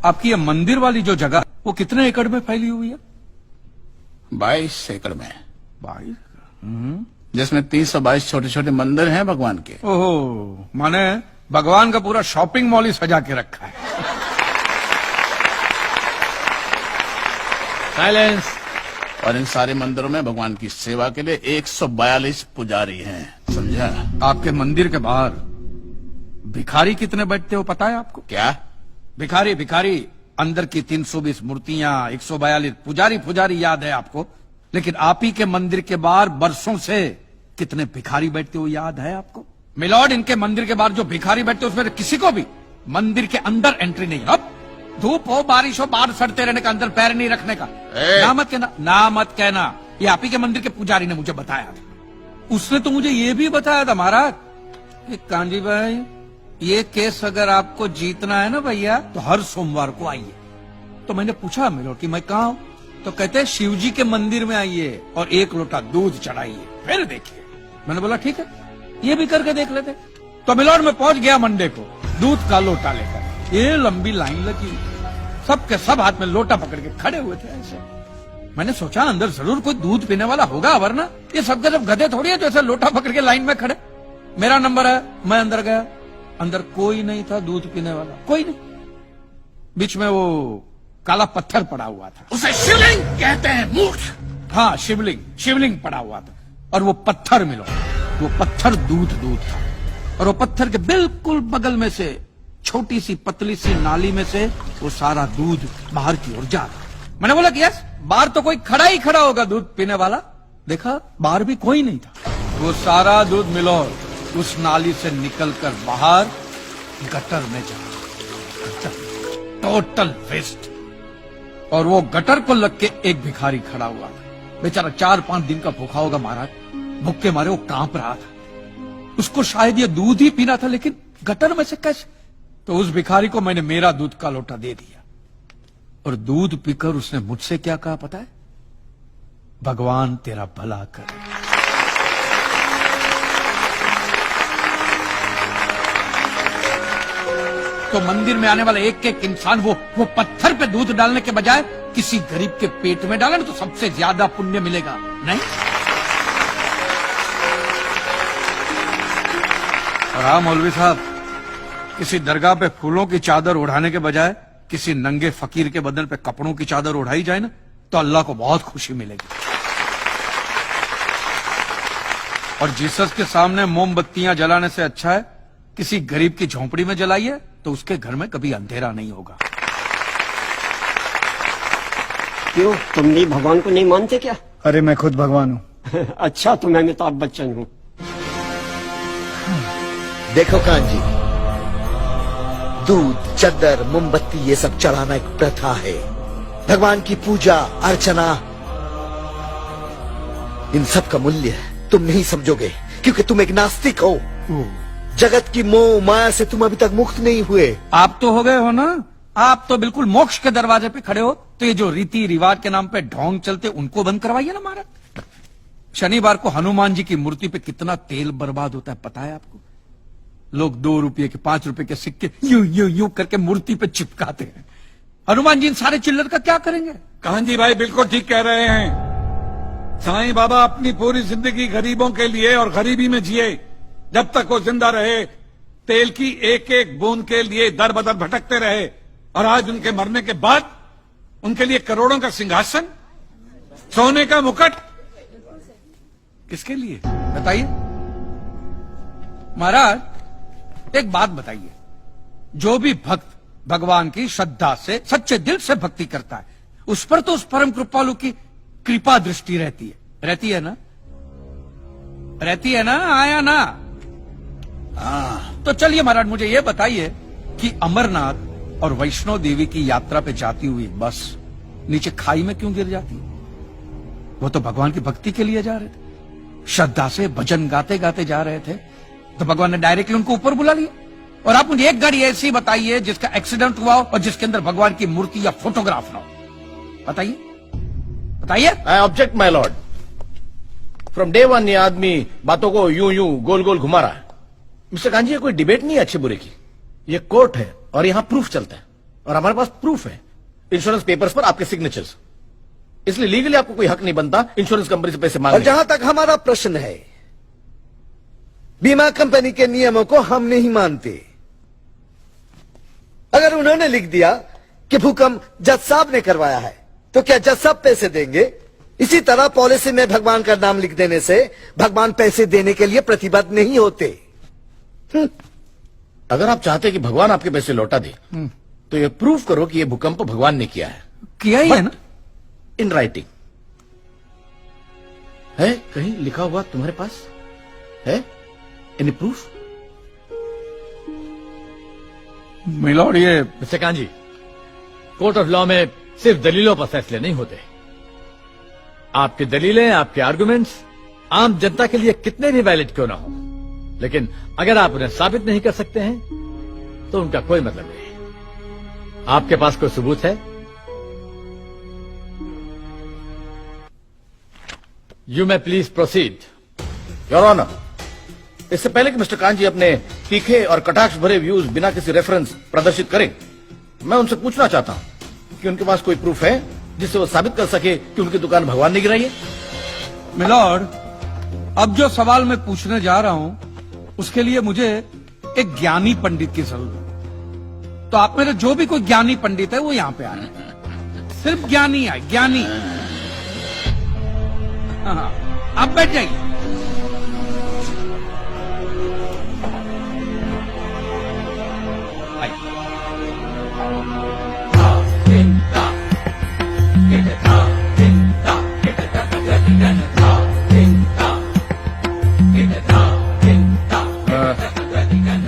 आपकी ये मंदिर वाली जो जगह वो कितने एकड़ में फैली हुई है? 22 एकड़ में, 22। जिसमें 322 छोटे छोटे मंदिर हैं भगवान के। ओहो, माने भगवान का पूरा शॉपिंग मॉल ही सजा के रखा है। साइलेंस। और इन सारे मंदिरों में भगवान की सेवा के लिए 142 पुजारी हैं, समझा? आपके मंदिर के बाहर भिखारी कितने बैठते हो पता है आपको? क्या? भिखारी भिखारी अंदर की 320 मूर्तियां, 142 पुजारी याद है आपको, लेकिन आप ही के मंदिर के बाहर बरसों से कितने भिखारी बैठते हो याद है आपको? मिलॉर्ड, इनके मंदिर के बाहर जो भिखारी बैठते हो उसमें किसी को भी मंदिर के अंदर एंट्री नहीं। अब धूप हो बारिश हो बाहर सड़ते रहने का, अंदर पैर नहीं रखने का। ना मत कहना, ना मत कहना। ये आप ही के मंदिर के पुजारी ने मुझे बताया था। उसने तो मुझे ये भी बताया था महाराज कि कांजी भाई, ये केस अगर आपको जीतना है ना भैया तो हर सोमवार को आइए। तो मैंने पूछा मिलोड कि मैं कहाँ हूं? तो कहते हैं शिव जी के मंदिर में आइए और 1 लोटा दूध चढ़ाइए, फिर देखिए। मैंने बोला ठीक है, ये भी करके देख लेते। तो मिलोड में पहुंच गया मंडे को दूध का लोटा लेकर। ये लंबी लाइन लगी, सबके सब हाथ में लोटा पकड़ के खड़े हुए थे ऐसे। मैंने सोचा अंदर जरूर कोई दूध पीने वाला होगा, वरना ये सबके सब गधे थोड़ी है जो ऐसे लोटा पकड़ के लाइन में खड़े। मेरा नंबर है, मैं अंदर गया। अंदर कोई नहीं था दूध पीने वाला, कोई नहीं। बीच में वो काला पत्थर पड़ा हुआ था, उसे शिवलिंग कहते हैं मूर्ख। हाँ शिवलिंग पड़ा हुआ था। और वो पत्थर मिलो, वो पत्थर दूध था। और वो पत्थर के बिल्कुल बगल में से छोटी सी पतली सी नाली में से वो सारा दूध बाहर की ओर जा रहा। मैंने बोला कि यस, बाहर तो कोई खड़ा ही खड़ा होगा दूध पीने वाला। देखा बाहर भी कोई नहीं था। वो सारा दूध मिलो उस नाली से निकलकर बाहर गटर में जा रहा, टोटल वेस्ट। और वो गटर को लग के एक भिखारी खड़ा हुआ था, बेचारा 4-5 दिन का भूखा होगा महाराज। भूख के मारे वो कांप रहा था। उसको शायद ये दूध ही पीना था, लेकिन गटर में से कैसे? तो उस भिखारी को मैंने मेरा दूध का लोटा दे दिया। और दूध पीकर उसने मुझसे क्या कहा पता है? भगवान तेरा भला करे। तो मंदिर में आने वाला एक एक इंसान वो पत्थर पे दूध डालने के बजाय किसी गरीब के पेट में डाले तो सबसे ज्यादा पुण्य मिलेगा, नहीं? और हाँ मौलवी साहब, किसी दरगाह पे फूलों की चादर उड़ाने के बजाय किसी नंगे फकीर के बदन पे कपड़ों की चादर उड़ाई जाए ना तो अल्लाह को बहुत खुशी मिलेगी। और जीसस के सामने मोमबत्तियां जलाने से अच्छा है किसी गरीब की झोंपड़ी में जलाइए, तो उसके घर में कभी अंधेरा नहीं होगा। क्यों, तुम नहीं भगवान को नहीं मानते क्या? अरे मैं खुद भगवान हूँ। अच्छा, तो मैं अमिताभ बच्चन हूँ। देखो कांजी, दूध, चद्दर, मोमबत्ती ये सब चढ़ाना एक प्रथा है। भगवान की पूजा अर्चना, इन सब का मूल्य तुम नहीं समझोगे क्योंकि तुम एक नास्तिक हो। जगत की मोह माया से तुम अभी तक मुक्त नहीं हुए। आप तो हो गए हो ना, आप तो बिल्कुल मोक्ष के दरवाजे पे खड़े हो। तो ये जो रीति रिवाज के नाम पे ढोंग चलते उनको बंद करवाइए ना महाराज। शनिवार को हनुमान जी की मूर्ति पे कितना तेल बर्बाद होता है पता है आपको? लोग 2 रुपये के 5 रुपए के सिक्के यूं करके मूर्ति पे चिपकाते हैं। हनुमान जी इन सारे चिल्लर का क्या करेंगे? कांजी भाई बिल्कुल ठीक कह रहे हैं। साईं बाबा अपनी पूरी जिंदगी गरीबों के लिए और गरीबी में जिए। जब तक वो जिंदा रहे तेल की एक एक बूंद के लिए दर बदर भटकते रहे, और आज उनके मरने के बाद उनके लिए करोड़ों का सिंहासन, सोने का मुकुट, किसके लिए बताइए महाराज। एक बात बताइए, जो भी भक्त भगवान की श्रद्धा से सच्चे दिल से भक्ति करता है उस पर तो उस परम कृपालु की कृपा दृष्टि रहती है ना? रहती है ना? आया ना? तो चलिए महाराज मुझे ये बताइए कि अमरनाथ और वैष्णो देवी की यात्रा पे जाती हुई बस नीचे खाई में क्यों गिर जाती है? वो तो भगवान की भक्ति के लिए जा रहे थे, श्रद्धा से भजन गाते गाते जा रहे थे, तो भगवान ने डायरेक्टली उनको ऊपर बुला लिया। और आप मुझे एक गाड़ी ऐसी बताइए जिसका एक्सीडेंट हुआ हो और जिसके अंदर भगवान की मूर्ति या फोटोग्राफ ना हो। बताइए। I object my Lord. From day 1 ये आदमी बातों को यूं गोल गोल घुमा रहा है। मिस्टर कांजी, ये कोई डिबेट नहीं है अच्छे बुरे की, ये कोर्ट है और यहां प्रूफ चलता है। और हमारे पास प्रूफ है, इंश्योरेंस पेपर्स पर आपके सिग्नेचर्स। इसलिए लीगली आपको कोई हक नहीं बनता इंश्योरेंस कंपनी से पैसे मांगने। और जहां तक हमारा प्रश्न है, बीमा कंपनी के नियमों को हम नहीं मानते। अगर उन्होंने लिख दिया कि भूकंप जज साहब ने करवाया है, तो क्या जज साहब पैसे देंगे? इसी तरह पॉलिसी में भगवान का नाम लिख देने से भगवान पैसे देने के लिए प्रतिबद्ध नहीं होते। अगर आप चाहते कि भगवान आपके पैसे लौटा दे, तो ये प्रूफ करो कि ये भूकंप भगवान ने किया है। किया ही है ना? इन राइटिंग है, कहीं लिखा हुआ तुम्हारे पास है? Any proof? मिलॉर्ड, ये mister kanji, court of law में सिर्फ दलीलों पर फैसले नहीं होते। आपकी दलीलें, आपके आर्गुमेंट्स आम जनता के लिए कितने भी वैलिड क्यों ना हो, लेकिन अगर आप उन्हें साबित नहीं कर सकते हैं तो उनका कोई मतलब नहीं। आपके पास कोई सबूत है? You may please proceed. Your honour, इससे पहले कि मिस्टर कांजी अपने तीखे और कटाक्ष भरे व्यूज बिना किसी रेफरेंस प्रदर्शित करें, मैं उनसे पूछना चाहता हूं कि उनके पास कोई प्रूफ है जिससे वो साबित कर सके कि उनकी दुकान भगवान ने गिराई है। मिलॉर्ड, अब जो सवाल मैं पूछने जा रहा हूं उसके लिए मुझे एक ज्ञानी पंडित की जरूरत है। तो आप मेरे जो भी कोई ज्ञानी पंडित है वो यहां पे आ रहे हैं। सिर्फ ज्ञानी है, ज्ञानी। हाँ, आप बैठ जाइए।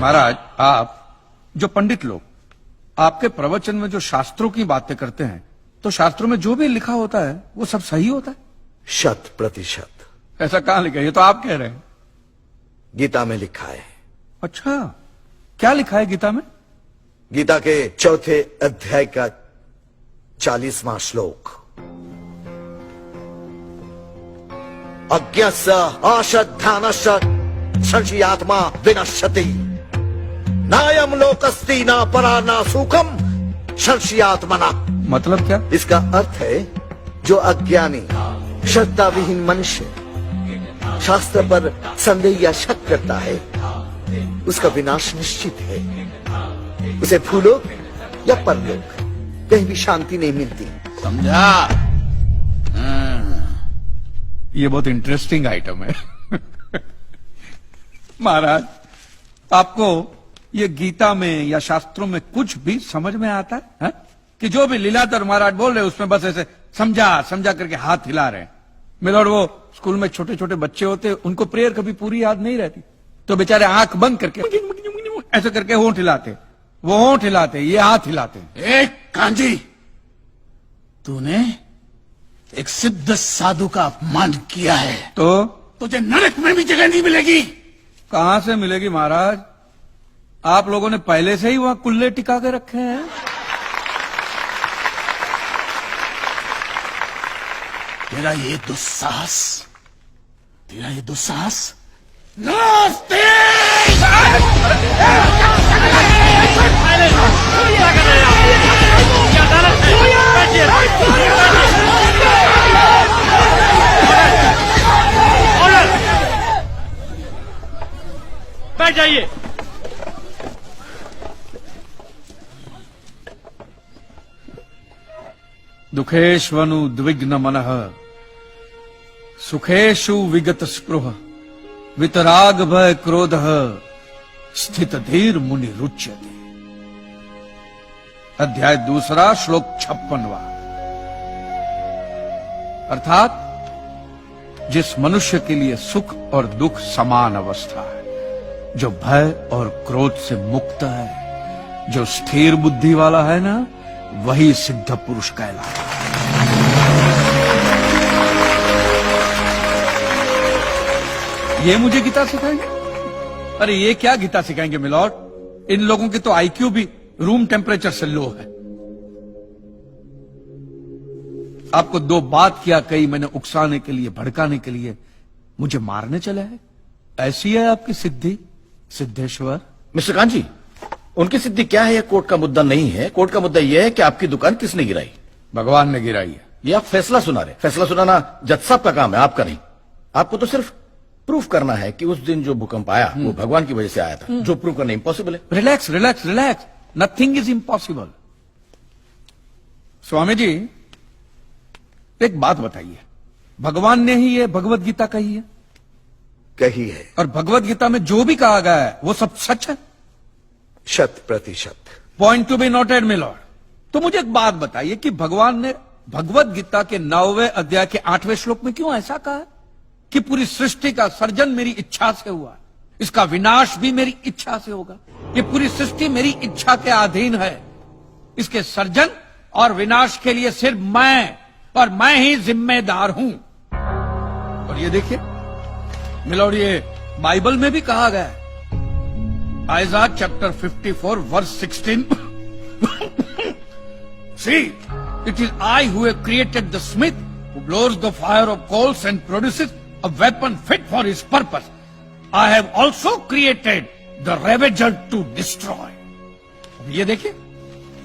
महाराज, आप जो पंडित लोग आपके प्रवचन में जो शास्त्रों की बातें करते हैं, तो शास्त्रों में जो भी लिखा होता है वो सब सही होता है? 100%। ऐसा कहां लिखा है? ये तो आप कह रहे हैं। गीता में लिखा है। अच्छा, क्या लिखा है गीता में? गीता के 4थे अध्याय का 40वां श्लोक, अज्ञस्य अश्रद्धानस्य संशयात्मा विनश्यति, नायम लोकस्ति न परा न सुखम संशयात्मना। मतलब क्या? इसका अर्थ है, जो अज्ञानी श्रद्धा विहीन मनुष्य शास्त्र पर संदेह या शक करता है, उसका विनाश निश्चित है। उसे भूलोक या परलोक कहीं भी शांति नहीं मिलती। समझा? ये बहुत इंटरेस्टिंग आइटम है। महाराज, आपको ये गीता में या शास्त्रों में कुछ भी समझ में आता है? कि जो भी लीलाधर महाराज बोल रहे हैं उसमें बस ऐसे समझा समझा करके हाथ हिला रहे हैं। मिलॉर्ड, वो स्कूल में छोटे छोटे बच्चे होते, उनको प्रेयर कभी पूरी याद नहीं रहती, तो बेचारे आंख बंद करके ऐसे करके होंठ हिलाते, वो होंठ हिलाते, ये हाथ हिलाते। एक कांजी, तूने एक सिद्ध साधु का अपमान किया है, तो तुझे नरक में भी जगह नहीं मिलेगी। कहां से मिलेगी महाराज? आप लोगों ने पहले से ही वहां कुल्ले टिका के रखे हैं। तेरा ये दुस्साहस नास्तिक! बैठ जाइए। दुखेष्वनु द्विग्न मनः सुखेषु विगत स्पृह वितराग भय क्रोध स्थित धीर मुनि रुच्यते। अध्याय 2 श्लोक 56वां। अर्थात जिस मनुष्य के लिए सुख और दुख समान अवस्था है, जो भय और क्रोध से मुक्त है, जो स्थिर बुद्धि वाला है ना, वही सिद्ध पुरुष कहलाता है। ये मुझे गीता सिखाएंगे? अरे ये क्या गीता सिखाएंगे मिलॉर्ड? इन लोगों की तो आईक्यू भी रूम टेम्परेचर से लो है। आपको 2 बात क्या कही मैंने उकसाने के लिए, भड़काने के लिए, मुझे मारने चले हैं? ऐसी है आपकी सिद्धि सिद्धेश्वर? मिस्टर कांजी, उनकी सिद्धि क्या है, यह कोर्ट का मुद्दा नहीं है। कोर्ट का मुद्दा यह है कि आपकी दुकान किसने गिराई। भगवान ने गिराई है। ये आप फैसला सुना रहे। फैसला सुनाना जज साहब का काम है, आपका नहीं। आपको तो सिर्फ प्रूफ करना है कि उस दिन जो भूकंप आया वो भगवान की वजह से आया था, जो प्रूव करना इम्पॉसिबल है। Relax relax relax, nothing is impossible. Swami ji एक बात बताइए, भगवान ने ही ये भगवत गीता कही है, कही है, और भगवत गीता में जो भी कहा गया है वो सब सच है। 100%। Point to be noted milord. तो मुझे एक बात बताइए कि भगवान ने भगवत गीता के 9वें अध्याय के 8वें श्लोक में क्यों ऐसा कहा है कि पूरी सृष्टि का सर्जन मेरी इच्छा से हुआ, इसका विनाश भी मेरी इच्छा से होगा, ये पूरी सृष्टि मेरी इच्छा के अधीन है, इसके सर्जन और विनाश के लिए सिर्फ मैं और मैं ही जिम्मेदार हूं। और ये देखिए मिलॉर्ड, ये बाइबल में भी कहा गया है, Aiza chapter 54 verse 16 See, it is I who have created the smith who blows the fire of coals and produces a weapon fit for his purpose. I have also created the ravager to destroy. ये देखिए,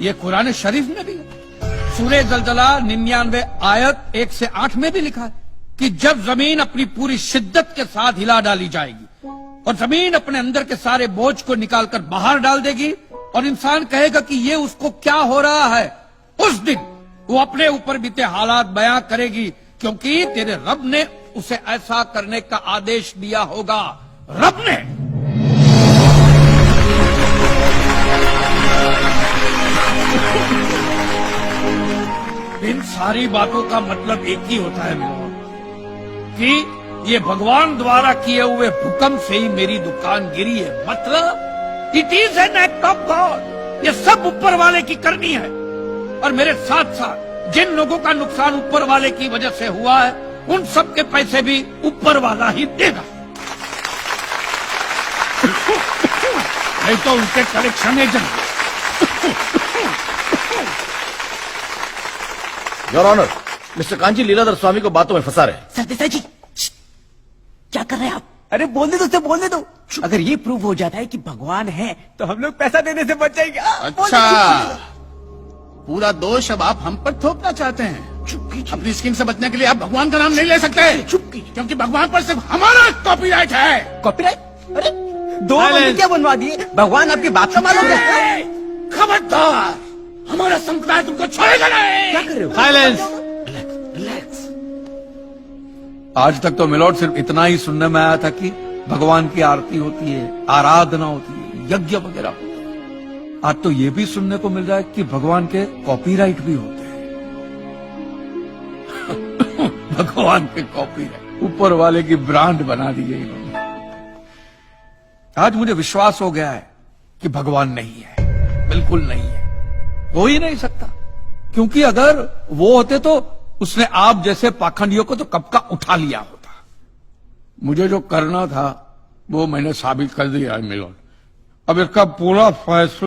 ये कुरान शरीफ में भी है। सूरह जलजला 99 आयत 1 से 8 में भी लिखा है कि जब जमीन अपनी पूरी शिद्दत के साथ हिला डाली जाएगी और जमीन अपने अंदर के सारे बोझ को निकालकर बाहर डाल देगी और इंसान कहेगा कि ये उसको क्या हो रहा है, उस दिन वो अपने ऊपर बीते हालात बयां करेगी, क्योंकि तेरे रब ने उसे ऐसा करने का आदेश दिया होगा। रब ने। इन सारी बातों का मतलब एक ही होता है मिलोर, कि ये भगवान द्वारा किए हुए भूकंप से ही मेरी दुकान गिरी है। मतलब it is an act of God. ये सब ऊपर वाले की करनी है, और मेरे साथ साथ जिन लोगों का नुकसान ऊपर वाले की वजह से हुआ है उन सब के पैसे भी ऊपर वाला ही देगा, नहीं तो उनके collection agent. Your honour, mister Kanchi Leeladhar Swami को बातों में फंसा रहे हैं। सरदेसाई जी क्या कर रहे हैं आप? अरे बोलने दो उसे, बोलने दो। अगर ये प्रूव हो जाता है कि भगवान है तो हम लोग पैसा देने से बच जाएंगे। अच्छा, पूरा दोष अब आप हम पर थोपना चाहते हैं। अपनी स्कीम से बचने के लिए आप भगवान का नाम नहीं ले सकते, क्योंकि भगवान पर सिर्फ हमारा कॉपीराइट है। कॉपीराइट? अरे 2 मंदिर क्या बनवा दिए? भगवान आपके बाप का मालूम है? खबरदार, हमारा संप्रदाय तुमको छोड़ेगा नहीं। क्या कर रहे हो? साइलेंस। रिलैक्स। आज तक तो मिलॉर्ड सिर्फ इतना ही सुनने में आया था कि भगवान की आरती होती है, आराधना होती है, यज्ञ वगैरह होता है। आज तो ये भी सुनने को मिल रहा है कि भगवान के कॉपीराइट भी होते हैं। भगवान के कॉपीराइट ऊपर वाले की ब्रांड बना दी गई इन्होंने। आज मुझे विश्वास हो गया है कि भगवान नहीं है, बिल्कुल नहीं है, हो ही नहीं सकता, क्योंकि अगर वो होते तो उसने आप जैसे पाखंडियों को तो कब का उठा लिया होता। मुझे जो करना था वो मैंने साबित कर दिया है मिलोन। अब इसका पूरा फैसला